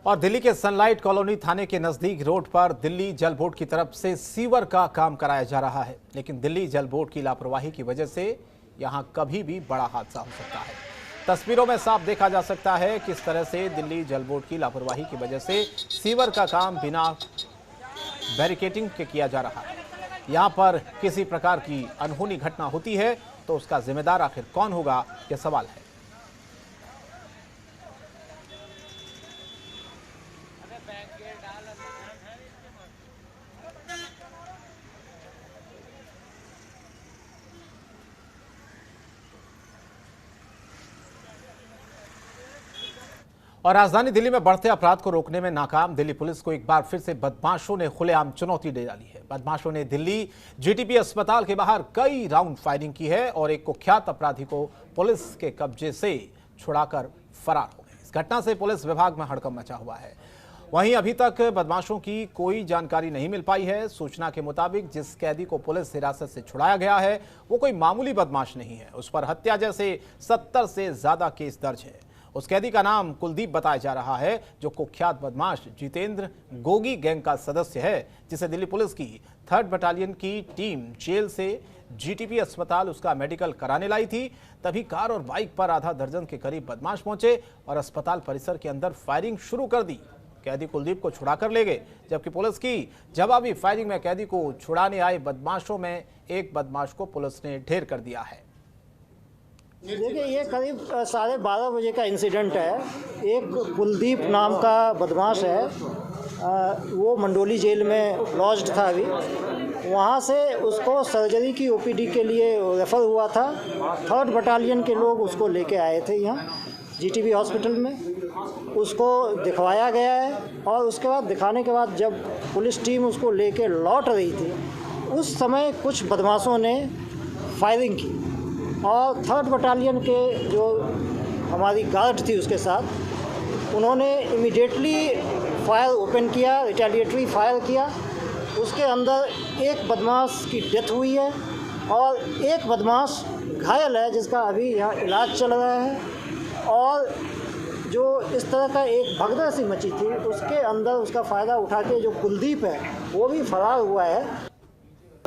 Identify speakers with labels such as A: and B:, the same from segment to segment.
A: और दिल्ली के sunlight colony थाने के नजदीक रोड पर दिल्ली जल बोर्ड की तरफ से सीवर का काम कराया जा रहा है, लेकिन दिल्ली जल बोर्ड की लापरवाही की वजह से यहां कभी भी बड़ा हादसा हो सकता है। तस्वीरों में साफ देखा जा सकता है किस तरह से दिल्ली जल बोर्ड की लापरवाही की वजह से सीवर का काम बिना बैरिकेडिंग के किया जा रहा है। यहां पर किसी प्रकार की अनहोनी घटना होती है तो उसका जिम्मेदार आखिर कौन होगा, यह सवाल है। और राजधानी दिल्ली में बढ़ते अपराध को रोकने में नाकाम दिल्ली पुलिस को एक बार फिर से बदमाशों ने खुलेआम चुनौती दे डाली है। बदमाशों ने दिल्ली जीटीबी अस्पताल के बाहर कई राउंड फायरिंग की है और एक कुख्यात अपराधी को पुलिस के कब्जे से छुड़ाकर फरार हो गए। इस घटना से पुलिस विभाग में हड़कंप मचा हुआ है। वहीं अभी तक बदमाशों की कोई जानकारी नहीं मिल पाई है। सूचना के मुताबिक जिस कैदी को पुलिस हिरासत से छुड़ाया गया है वो कोई मामूली बदमाश नहीं है। उस पर हत्या जैसे 70 से ज्यादा केस दर्ज है। उस कैदी का नाम कुलदीप बताया जा रहा है, जो कुख्यात बदमाश जितेंद्र गोगी गैंग का सदस्य है, जिसे दिल्ली पुलिस की 3rd बटालियन की टीम जेल से जीटीबी अस्पताल उसका मेडिकल कराने लाई थी। तभी कार और बाइक पर आधा दर्जन के करीब बदमाश पहुंचे और अस्पताल परिसर के अंदर फायरिंग शुरू कर दी। कैदी कुलदीप को छुड़ाकर ले गए, जबकि पुलिस की जवाबी फायरिंग में कैदी को छुड़ाने आए बदमाशों में एक बदमाश को पुलिस ने ढेर कर दिया है।
B: देखिए, ये करीब 12:30 बजे का इंसिडेंट है। एक कुलदीप नाम का बदमाश है, वो मंडोली जेल में लॉज्ड था। अभी वहाँ से उसको सर्जरी की ओपीडी के लिए रेफ़र हुआ था। 3rd बटालियन के लोग उसको लेके आए थे यहाँ जीटीबी हॉस्पिटल में। उसको दिखवाया गया है और उसके बाद दिखाने के बाद जब पुलिस टीम उसको लेके लौट रही थी, उस समय कुछ बदमाशों ने फायरिंग की और 3rd बटालियन के जो हमारी गार्ड थी उसके साथ, उन्होंने इमीडिएटली फायर ओपन किया, रिटेलिएटरी फायर किया। उसके अंदर एक बदमाश की डेथ हुई है और एक बदमाश घायल है, जिसका अभी यहाँ इलाज चल रहा है। और जो इस तरह का एक भगदड़ सी मची थी, उसके अंदर उसका फ़ायदा उठा के जो कुलदीप है वो भी फरार हुआ है।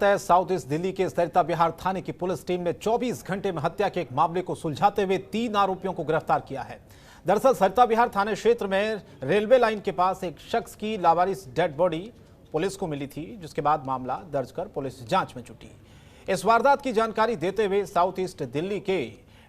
A: साउथ ईस्ट दिल्ली के सरिता विहार थाने की पुलिस टीम ने 24 घंटे में हत्या के एक मामले को सुलझाते हुए 3 आरोपियों को गिरफ्तार किया है। दरअसल सरिता विहार थाने क्षेत्र में रेलवे लाइन के पास एक शख्स की लावारिस डेड बॉडी पुलिस को मिली थी, जिसके बाद मामला दर्ज कर पुलिस जांच में जुटी। इस वारदात की जानकारी देते हुए साउथ ईस्ट दिल्ली के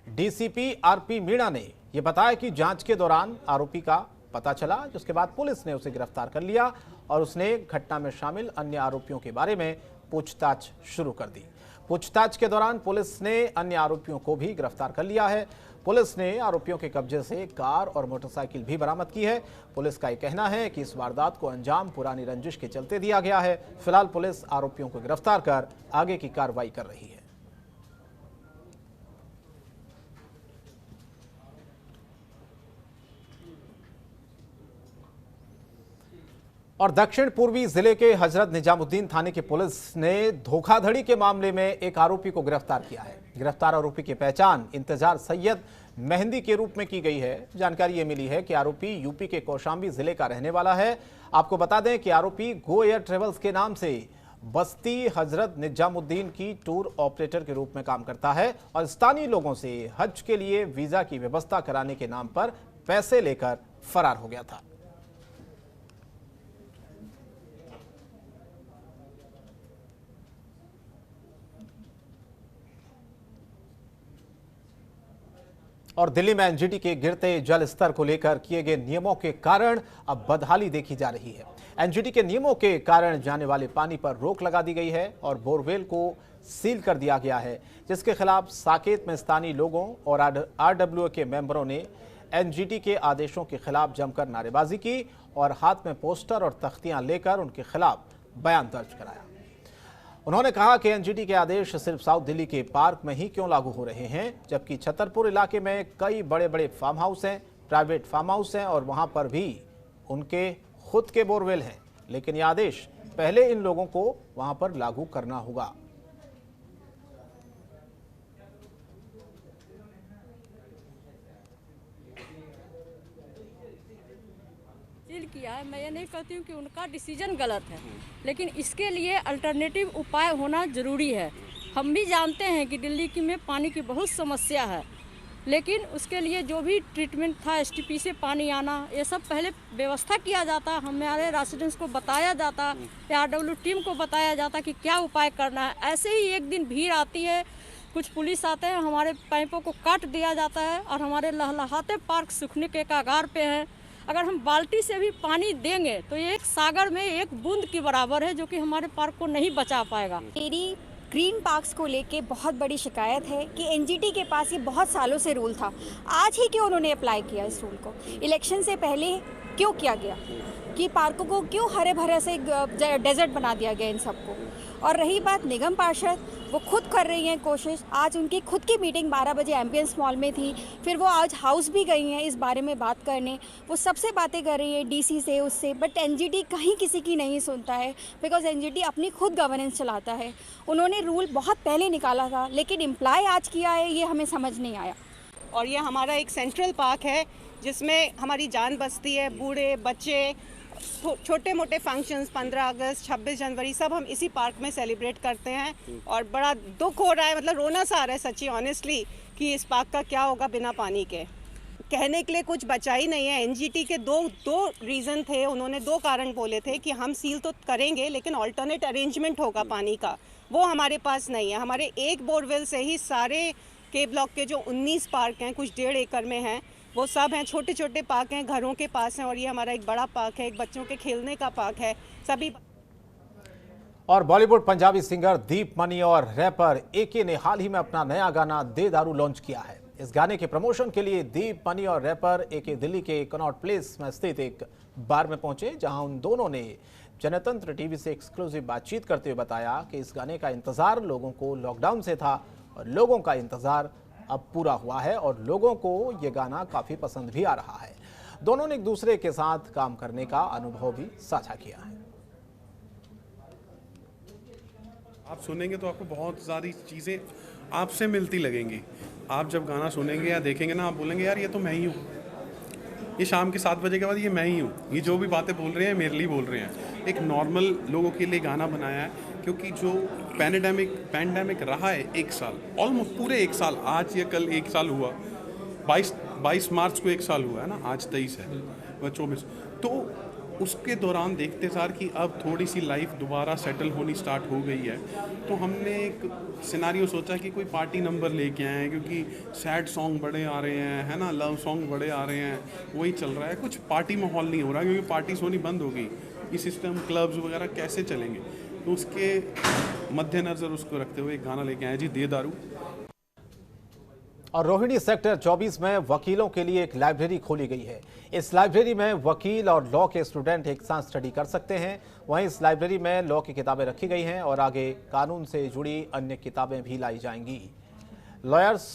A: डीसीपी आरपी मीणा ने यह बताया कि जांच के दौरान आरोपी का पता चला, जिसके बाद पुलिस ने उसे गिरफ्तार कर लिया और उसने घटना में शामिल अन्य आरोपियों के बारे में पूछताछ शुरू कर दी। पूछताछ के दौरान पुलिस ने अन्य आरोपियों को भी गिरफ्तार कर लिया है। पुलिस ने आरोपियों के कब्जे से कार और मोटरसाइकिल भी बरामद की है। पुलिस का यह कहना है कि इस वारदात को अंजाम पुरानी रंजिश के चलते दिया गया है। फिलहाल पुलिस आरोपियों को गिरफ्तार कर आगे की कार्रवाई कर रही है। और दक्षिण पूर्वी जिले के हजरत निजामुद्दीन थाने की पुलिस ने धोखाधड़ी के मामले में एक आरोपी को गिरफ्तार किया है। गिरफ्तार आरोपी की पहचान इंतजार सैयद मेहंदी के रूप में की गई है। जानकारी ये मिली है कि आरोपी यूपी के कौशाम्बी जिले का रहने वाला है। आपको बता दें कि आरोपी गो एयर ट्रेवल्स के नाम से बस्ती हजरत निजामुद्दीन की टूर ऑपरेटर के रूप में काम करता है और स्थानीय लोगों से हज के लिए वीजा की व्यवस्था कराने के नाम पर पैसे लेकर फरार हो गया था। और दिल्ली में एनजीटी के गिरते जल स्तर को लेकर किए गए नियमों के कारण अब बदहाली देखी जा रही है। एनजीटी के नियमों के कारण जाने वाले पानी पर रोक लगा दी गई है और बोरवेल को सील कर दिया गया है, जिसके खिलाफ साकेत में स्थानीय लोगों और आरडब्ल्यूए के मेंबरों ने एनजीटी के आदेशों के खिलाफ जमकर नारेबाजी की और हाथ में पोस्टर और तख्तियां लेकर उनके खिलाफ बयान दर्ज कराया। उन्होंने कहा कि एनजीटी के आदेश सिर्फ साउथ दिल्ली के पार्क में ही क्यों लागू हो रहे हैं, जबकि छतरपुर इलाके में कई बड़े बड़े फार्म हाउस हैं, प्राइवेट फार्म हाउस हैं और वहां पर भी उनके खुद के बोरवेल हैं, लेकिन यह आदेश पहले इन लोगों को वहां पर लागू करना होगा।
C: अपील किया है, मैं ये नहीं कहती हूँ कि उनका डिसीजन गलत है, लेकिन इसके लिए अल्टरनेटिव उपाय होना ज़रूरी है। हम भी जानते हैं कि दिल्ली की में पानी की बहुत समस्या है, लेकिन उसके लिए जो भी ट्रीटमेंट था, एसटीपी से पानी आना, ये सब पहले व्यवस्था किया जाता, हमारे रेसिडेंट्स को बताया जाता, आरडब्ल्यू टीम को बताया जाता कि क्या उपाय करना है। ऐसे ही एक दिन भीड़ आती है, कुछ पुलिस आते हैं, हमारे पाइपों को काट दिया जाता है और हमारे लहलहाते पार्क सूखने के कगार पे हैं। अगर हम बाल्टी से भी पानी देंगे तो ये एक सागर में एक बूंद के बराबर है, जो कि हमारे पार्क को नहीं बचा पाएगा।
D: मेरी ग्रीन पार्क्स को लेके बहुत बड़ी शिकायत है कि एनजीटी के पास ये बहुत सालों से रूल था, आज ही क्यों उन्होंने अप्लाई किया इस रूल को? इलेक्शन से पहले क्यों किया गया कि पार्कों को क्यों हरे भरे से डेजर्ट बना दिया गया इन सबको? और रही बात निगम पार्षद, वो खुद कर रही हैं कोशिश। आज उनकी खुद की मीटिंग 12 बजे एम्बियंस मॉल में थी, फिर वो आज हाउस भी गई हैं इस बारे में बात करने। वो सबसे बातें कर रही है, डीसी से, उससे, बट एनजीटी कहीं किसी की नहीं सुनता है, बिकॉज एनजीटी अपनी खुद गवर्नेंस चलाता है। उन्होंने रूल बहुत पहले निकाला था, लेकिन इम्प्लाई आज किया है, ये हमें समझ नहीं आया।
E: और ये हमारा एक सेंट्रल पार्क है जिसमें हमारी जान बसती है। बूढ़े, बच्चे, छोटे मोटे फंक्शंस, 15 अगस्त, 26 जनवरी, सब हम इसी पार्क में सेलिब्रेट करते हैं। और बड़ा दुख हो रहा है, मतलब रोना सा आ रहा है सच्ची ऑनेस्टली, कि इस पार्क का क्या होगा बिना पानी के। कहने के लिए कुछ बचा ही नहीं है। एनजीटी के दो रीज़न थे, उन्होंने 2 कारण बोले थे कि हम सील तो करेंगे लेकिन ऑल्टरनेट अरेंजमेंट होगा पानी का, वो हमारे पास नहीं है। हमारे एक बोरवेल से ही सारे के ब्लॉक के जो 19 पार्क हैं, कुछ 1.5 एकड़ में हैं, वो सब हैं। छोटे छोटे पार्क हैं, घरों के पास हैं, और ये हमारा एक बड़ा पार्क है, एक बच्चों के खेलने का पार्क है सभी।
A: और बॉलीवुड पंजाबी सिंगर दीप मनी और रैपर एके ने हाल ही में अपना नया गाना दे दारू लॉन्च किया है। इस गाने के प्रमोशन के लिए दीप मनी और रैपर एके दिल्ली के कनॉट प्लेस में स्थित एक बार में पहुंचे, जहां उन दोनों ने जनतंत्र टीवी से एक्सक्लूसिव बातचीत करते हुए बताया कि इस गाने का इंतजार लोगों को लॉकडाउन से था और लोगों का इंतजार अब पूरा हुआ है और लोगों को ये गाना काफी पसंद भी आ रहा है। दोनों ने एक दूसरे के साथ काम करने का अनुभव भी साझा किया है।
F: आप सुनेंगे तो आपको बहुत सारी चीज़ें आपसे मिलती लगेंगी। आप जब गाना सुनेंगे या देखेंगे ना, आप बोलेंगे यार ये तो मैं ही हूँ, ये शाम के 7 बजे के बाद ये मैं ही हूँ, ये जो भी बातें बोल रहे हैं मेरे लिए बोल रहे हैं। एक नॉर्मल लोगों के लिए गाना बनाया है, क्योंकि जो पैंडेमिक रहा है 1 साल, ऑलमोस्ट पूरे 1 साल, आज या कल 1 साल हुआ, 22 मार्च को 1 साल हुआ है ना, आज 23 है, 24, तो उसके दौरान देखते सार कि अब थोड़ी सी लाइफ दोबारा सेटल होनी स्टार्ट हो गई है, तो हमने एक सिनारियो सोचा कि कोई पार्टी नंबर लेके आए, क्योंकि सैड सॉन्ग बड़े आ रहे हैं, है ना, लव सॉन्ग बड़े आ रहे हैं, वही चल रहा है। कुछ पार्टी माहौल नहीं हो रहा, क्योंकि पार्टीज होनी बंद हो गई, ये सिस्टम क्लब्स वगैरह कैसे चलेंगे, तो उसके मद्देनज़र उसको रखते हुए एक गाना लेके आए जी, दे दारू।
A: और रोहिणी सेक्टर 24 में वकीलों के लिए एक लाइब्रेरी खोली गई है। इस लाइब्रेरी में वकील और लॉ के स्टूडेंट एक साथ स्टडी कर सकते हैं। वहीं इस लाइब्रेरी में लॉ की किताबें रखी गई हैं और आगे कानून से जुड़ी अन्य किताबें भी लाई जाएंगी। लॉयर्स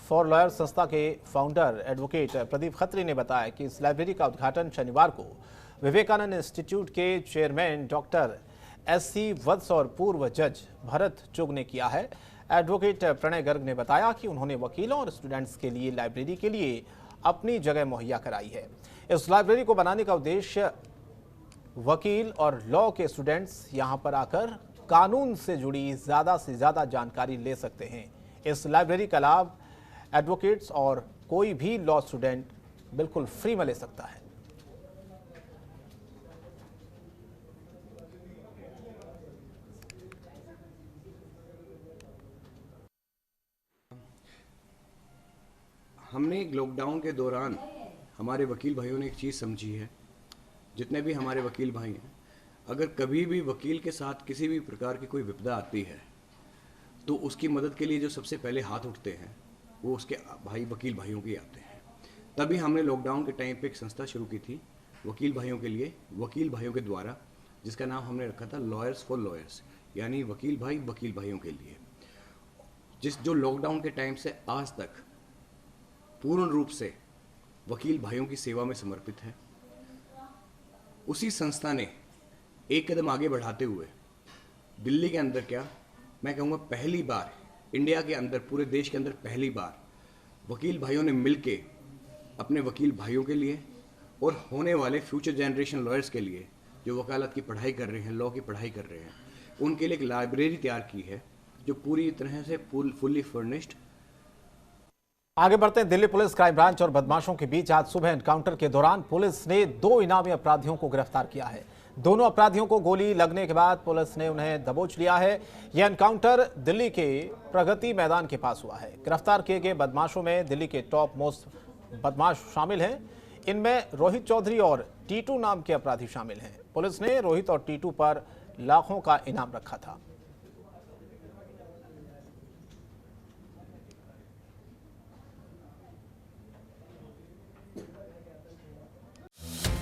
A: फॉर लॉयर्स संस्था के फाउंडर एडवोकेट प्रदीप खत्री ने बताया कि इस लाइब्रेरी का उद्घाटन शनिवार को विवेकानंद इंस्टीट्यूट के चेयरमैन डॉक्टर SC वत्स और पूर्व जज भरत चुग ने किया है। एडवोकेट प्रणय गर्ग ने बताया कि उन्होंने वकीलों और स्टूडेंट्स के लिए लाइब्रेरी के लिए अपनी जगह मुहैया कराई है। इस लाइब्रेरी को बनाने का उद्देश्य वकील और लॉ के स्टूडेंट्स यहां पर आकर कानून से जुड़ी ज़्यादा से ज़्यादा जानकारी ले सकते हैं। इस लाइब्रेरी का लाभ एडवोकेट्स और कोई भी लॉ स्टूडेंट बिल्कुल फ्री में ले सकता है।
G: हमने लॉकडाउन के दौरान हमारे वकील भाइयों ने एक चीज़ समझी है, जितने भी हमारे वकील भाई हैं, अगर कभी भी वकील के साथ किसी भी प्रकार की कोई विपदा आती है तो उसकी मदद के लिए जो सबसे पहले हाथ उठते हैं वो उसके भाई वकील भाइयों के आते हैं। तभी हमने लॉकडाउन के टाइम पे एक संस्था शुरू की थी वकील भाइयों के लिए, वकील भाइयों के द्वारा, जिसका नाम हमने रखा था लॉयर्स फॉर लॉयर्स, यानी वकील भाइयों के लिए, जो लॉकडाउन के टाइम से आज तक पूर्ण रूप से वकील भाइयों की सेवा में समर्पित है। उसी संस्था ने एक कदम आगे बढ़ाते हुए दिल्ली के अंदर, क्या मैं कहूँगा पहली बार इंडिया के अंदर, पूरे देश के अंदर पहली बार वकील भाइयों ने मिलके अपने वकील भाइयों के लिए और होने वाले फ्यूचर जनरेशन लॉयर्स के लिए जो वकालत की पढ़ाई कर रहे हैं, लॉ की पढ़ाई कर रहे हैं, उनके लिए एक लाइब्रेरी तैयार की है जो पूरी तरह से फुल्ली फर्निश्ड।
A: आगे बढ़ते हैं। दिल्ली पुलिस क्राइम ब्रांच और बदमाशों के बीच आज सुबह एनकाउंटर के दौरान पुलिस ने 2 इनामी अपराधियों को गिरफ्तार किया है। दोनों अपराधियों को गोली लगने के बाद पुलिस ने उन्हें दबोच लिया है। यह एनकाउंटर दिल्ली के प्रगति मैदान के पास हुआ है। गिरफ्तार किए गए बदमाशों में दिल्ली के टॉप मोस्ट बदमाश शामिल हैं। इनमें रोहित चौधरी और टीटू नाम के अपराधी शामिल हैं। पुलिस ने रोहित और टीटू पर लाखों का इनाम रखा था।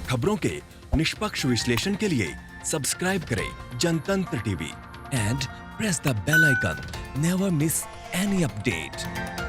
H: खबरों के निष्पक्ष विश्लेषण के लिए सब्सक्राइब करें Jantantra TV and press the bell icon. Never miss any update.